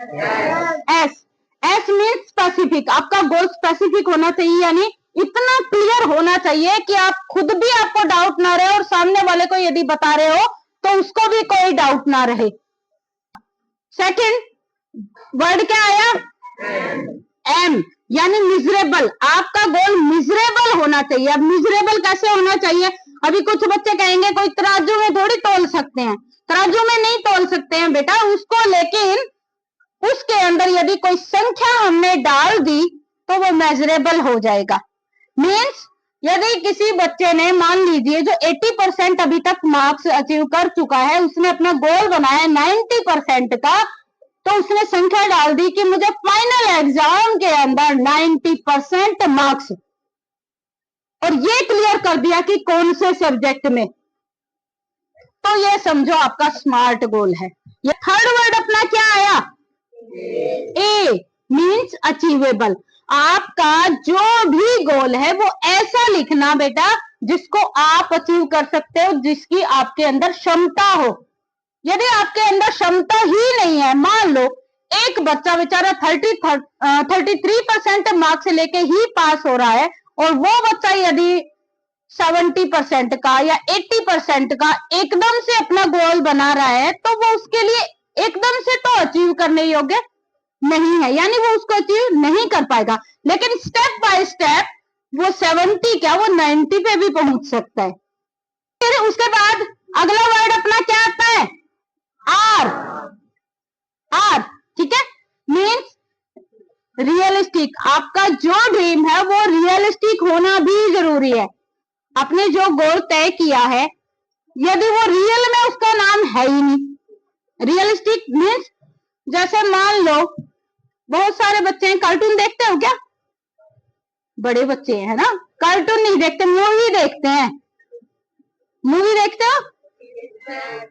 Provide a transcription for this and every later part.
S, S means specific, आपका गोल specific होना चाहिए, यानी इतना क्लियर होना चाहिए कि आप खुद भी आपको डाउट ना रहे और सामने वाले को यदि बता रहे हो तो उसको भी कोई डाउट ना रहे। सेकंड वर्ड क्या आया? एम, यानी मिजरेबल, आपका गोल मिजरेबल होना चाहिए। अब मिजरेबल कैसे होना चाहिए? अभी कुछ बच्चे कहेंगे कोई तराजू में थोड़ी तोल सकते हैं, तराजू में नहीं तोल सकते हैं बेटा उसको, लेकिन उसके अंदर यदि कोई संख्या हमने डाल दी तो वो मेजरेबल हो जाएगा। मीन्स यदि किसी बच्चे ने मान लीजिए जो 80% अभी तक मार्क्स अचीव कर चुका है, उसने अपना गोल बनाया 90% का, तो उसने संख्या डाल दी कि मुझे फाइनल एग्जाम के अंदर 90% मार्क्स, और ये क्लियर कर दिया कि कौन से सब्जेक्ट में, तो ये समझो आपका स्मार्ट गोल है। ये थर्ड वर्ड अपना क्या आया? ए मीन्स अचीवेबल। आपका जो भी गोल है वो ऐसा लिखना बेटा जिसको आप अचीव कर सकते हो, जिसकी आपके अंदर क्षमता हो। यदि आपके अंदर क्षमता ही नहीं है, मान लो एक बच्चा बेचारा 33% मार्क्स लेके ही पास हो रहा है, और वो बच्चा यदि 70% का या 80% का एकदम से अपना गोल बना रहा है, तो वो उसके लिए एकदम से तो अचीव करने योग्य नहीं है, यानी वो उसको अचीव नहीं कर पाएगा। लेकिन स्टेप बाय स्टेप वो 70 क्या वो 90 पे भी पहुंच सकता है। फिर उसके बाद अगला वर्ड अपना क्या आता है? आर, आर, ठीक है, मीन्स रियलिस्टिक। आपका जो ड्रीम है वो रियलिस्टिक होना भी जरूरी है। आपने जो गोल तय किया है यदि वो रियल में उसका नाम है ही नहीं। रियलिस्टिक मीन्स जैसे मान लो बहुत सारे बच्चे हैं, कार्टून देखते हो क्या? बड़े बच्चे हैं ना, कार्टून नहीं देखते, मूवी देखते हैं। मूवी देखते हो?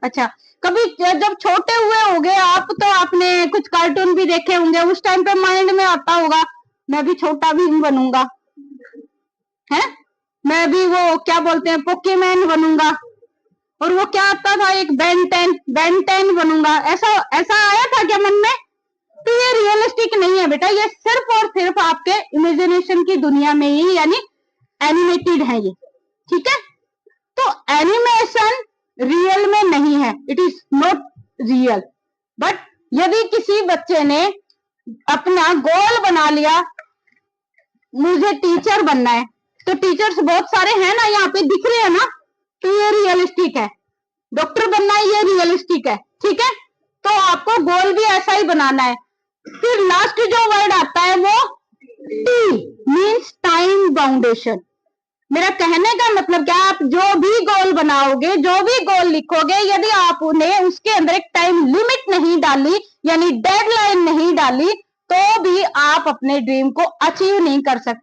अच्छा, कभी जब छोटे हुए होगे आप तो आपने कुछ कार्टून भी देखे होंगे, उस टाइम पे माइंड में आता होगा मैं भी छोटा भीम बनूंगा, है, मैं भी वो क्या बोलते हैं पोकेमैन बनूंगा, और वो क्या आता था एक बेन 10 बनूंगा, ऐसा ऐसा आया था क्या मन में? तो ये रियलिस्टिक नहीं है बेटा, ये सिर्फ और सिर्फ आपके इमेजिनेशन की दुनिया में ही, यानी एनिमेटेड है ये, ठीक है। तो एनिमेशन रियल में नहीं है, it is not real. But यदि किसी बच्चे ने अपना गोल बना लिया मुझे टीचर बनना है, तो टीचर्स बहुत सारे हैं ना, यहाँ पे दिख रहे हैं ना, तो ये रियलिस्टिक है। डॉक्टर बनना है, ये रियलिस्टिक है, ठीक है। तो आपको गोल भी ऐसा ही बनाना है। फिर लास्ट जो वर्ड आता है वो टी मीन्स टाइम बाउंडेशन। मेरा कहने का मतलब क्या, आप जो भी गोल बनाओगे, जो भी गोल लिखोगे, यदि आप उन्हें उसके अंदर एक टाइम लिमिट नहीं डाली, यानी डेडलाइन नहीं डाली, तो भी आप अपने ड्रीम को अचीव नहीं कर सकते।